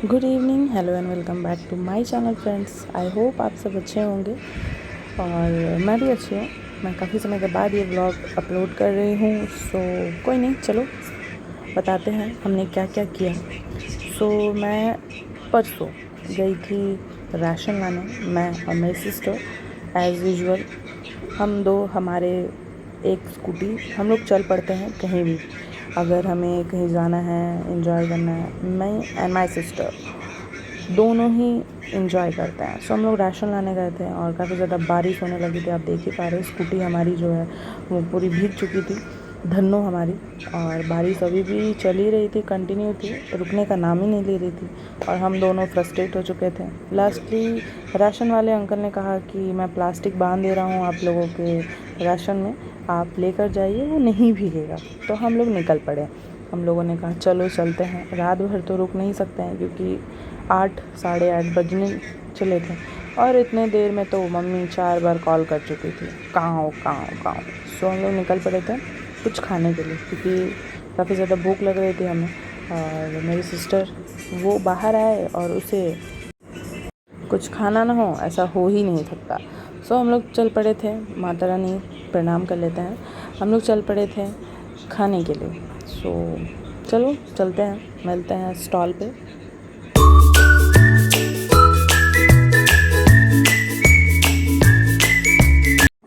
Good evening, hello and welcome back to my channel friends. I hope आप सब अच्छे होंगे और मैं भी अच्छी हूँ। मैं काफ़ी समय के बाद ये व्लॉग अपलोड कर रही हूँ, सो कोई नहीं, चलो बताते हैं हमने क्या क्या किया। मैं परसों गई थी राशन लाने, मैं और मेरी सिस्टर एज़ यूजुअल। हम दो, हमारे एक स्कूटी, हम लोग चल पड़ते हैं कहीं भी। अगर हमें कहीं जाना है, एंजॉय करना है, मैं एंड माय सिस्टर दोनों ही एंजॉय करते हैं। हम लोग राशन लाने गए थे और काफ़ी ज़्यादा बारिश होने लगी थी। आप देख ही पा रहे हो, स्कूटी हमारी जो है वो पूरी भीग चुकी थी, धन्नो हमारी। और बारिश अभी भी चल ही रही थी, कंटिन्यू थी, रुकने का नाम ही नहीं ले रही थी। और हम दोनों फ्रस्ट्रेट हो चुके थे। लास्टली राशन वाले अंकल ने कहा कि मैं प्लास्टिक बांध दे रहा हूँ आप लोगों के राशन में, आप लेकर जाइए, वो नहीं भीगेगा। तो हम लोग निकल पड़े। हम लोगों ने कहा चलो चलते हैं, रात भर तो रुक नहीं सकते हैं क्योंकि 8 साढ़े 8 बजने चले थे। और इतने देर में तो मम्मी 4 बार कॉल कर चुकी थी, कहाँ हो कहाँ हो कहाँ हो। हम लोग निकल पड़े थे कुछ खाने के लिए क्योंकि काफ़ी ज़्यादा भूख लग रही थी हमें। और मेरी सिस्टर वो बाहर आए और उसे कुछ खाना ना हो, ऐसा हो ही नहीं सकता। हम लोग चल पड़े थे, माता रानी प्रणाम कर लेते हैं। हम लोग चल पड़े थे खाने के लिए। चलो चलते हैं, मिलते हैं स्टॉल पे।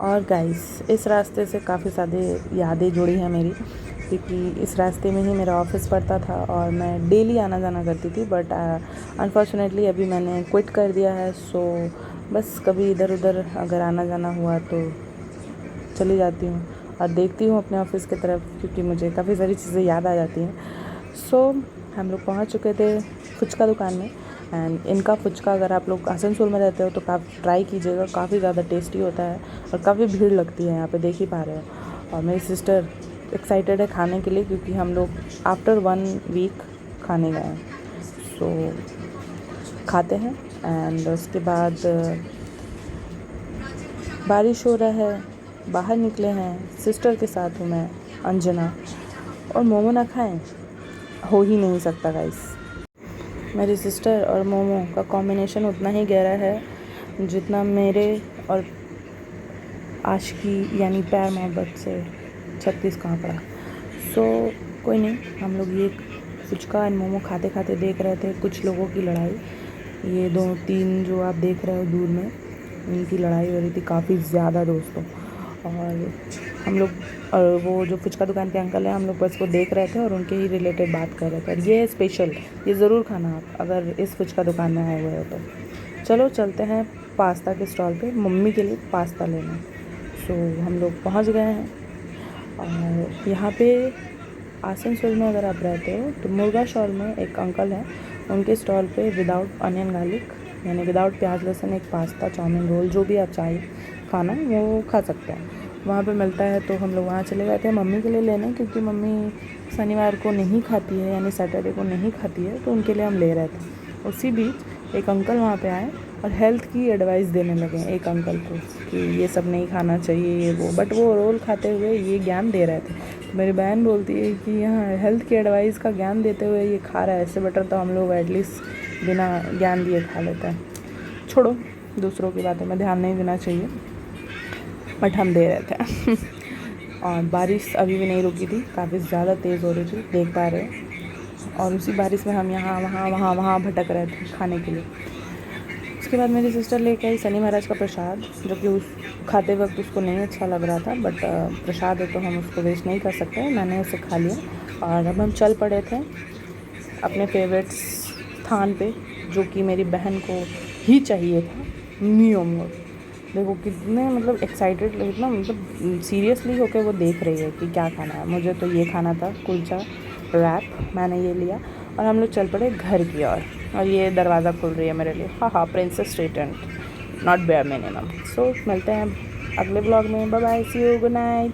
और गाइस, इस रास्ते से काफ़ी सारी यादें जुड़ी हैं मेरी, क्योंकि इस रास्ते में ही मेरा ऑफिस पड़ता था और मैं डेली आना जाना करती थी। बट अनफॉर्चुनेटली अभी मैंने क्विट कर दिया है। बस कभी इधर उधर अगर आना जाना हुआ तो चली जाती हूँ और देखती हूँ अपने ऑफिस की तरफ, क्योंकि मुझे काफ़ी सारी चीज़ें याद आ जाती हैं। हम लोग पहुँच चुके थे फुचका दुकान में। एंड इनका फुचका, अगर आप लोग आसनसोल में रहते हो तो ट्राई कीजिएगा, काफ़ी ज़्यादा टेस्टी होता है और काफ़ी भीड़ लगती है यहाँ पे, देख ही पा रहे हो। और मेरी सिस्टर एक्साइटेड है खाने के लिए, क्योंकि हम लोग आफ्टर 1 वीक खाने गए हैं। खाते हैं एंड उसके बाद बारिश हो रहा है, बाहर निकले हैं, सिस्टर के साथ हूँ मैं, अंजना। और मोमो ना खाएं हो ही नहीं सकता गाइस। मेरी सिस्टर और मोमो का कॉम्बिनेशन उतना ही गहरा है जितना मेरे और आशिकी यानी प्यार मोहब्बत से 36 का आंकड़ा। कोई नहीं, हम लोग ये फुचका एंड मोमो खाते खाते देख रहे थे कुछ लोगों की लड़ाई। ये 2-3 जो आप देख रहे हो दूर में, इनकी लड़ाई हो रही थी काफ़ी ज़्यादा दोस्तों। और हम लोग, और वो जो फुचका दुकान के अंकल हैं, हम लोग बस वो देख रहे थे और उनके ही रिलेटेड बात कर रहे थे। और ये स्पेशल, ये ज़रूर खाना आप अगर इस फुचका दुकान में आए हुए हो तो। चलो चलते हैं पास्ता के स्टॉल पे, मम्मी के लिए पास्ता लेना। हम लोग पहुंच गए हैं। और यहाँ पे आसनसोल में अगर आप रहते हो तो मुर्गा शॉल में एक अंकल हैं, उनके स्टॉल पे विदाउट अनियन गार्लिक यानी विदाउट प्याज लहसुन एक पास्ता, चाउमीन, रोल, जो भी आप चाहिए खाना वो खा सकते हैं, वहाँ पे मिलता है। तो हम लोग वहाँ चले गए थे मम्मी के लिए लेने, क्योंकि मम्मी शनिवार को नहीं खाती है यानी सैटरडे को नहीं खाती है, तो उनके लिए हम ले रहे थे। उसी बीच एक अंकल वहाँ पे आए और हेल्थ की एडवाइस देने लगे एक अंकल को कि ये सब नहीं खाना चाहिए, ये वो। बट वो रोल खाते हुए ये ज्ञान दे रहे थे। तो मेरी बहन बोलती है कि यहाँ हेल्थ की एडवाइस का ज्ञान देते हुए ये खा रहा है, इससे बेटर तो हम लोग एटलीस्ट बिना ज्ञान दिए खा लेते हैं। छोड़ो, दूसरों की बातों में ध्यान नहीं देना चाहिए, बट हम दे रहे थे। और बारिश अभी भी नहीं रुकी थी, काफ़ी ज़्यादा तेज़ हो रही थी, देख पा रहे हैं। और उसी बारिश में हम यहाँ वहाँ भटक रहे थे खाने के लिए। उसके बाद मेरी सिस्टर लेके आई शनि महाराज का प्रसाद, जो कि उस खाते वक्त उसको नहीं अच्छा लग रहा था। बट प्रसाद है तो हम उसको वेस्ट नहीं कर सकते, मैंने उसे खा लिया। और अब हम चल पड़े थे अपने फेवरेट स्थान पे, जो कि मेरी बहन को ही चाहिए था, मियो मोड़। देखो कितने मतलब एक्साइटेड, इतना मतलब सीरियसली होकर वो देख रही है कि क्या खाना है। मुझे तो ये खाना था, कुलचा रैप, मैंने ये लिया और हम लोग चल पड़े घर की ओर। और ये दरवाज़ा खुल रही है मेरे लिए, हाँ, princess street, not bare minimum. मिलते हैं अगले ब्लॉग में। Bye bye, see you, good night.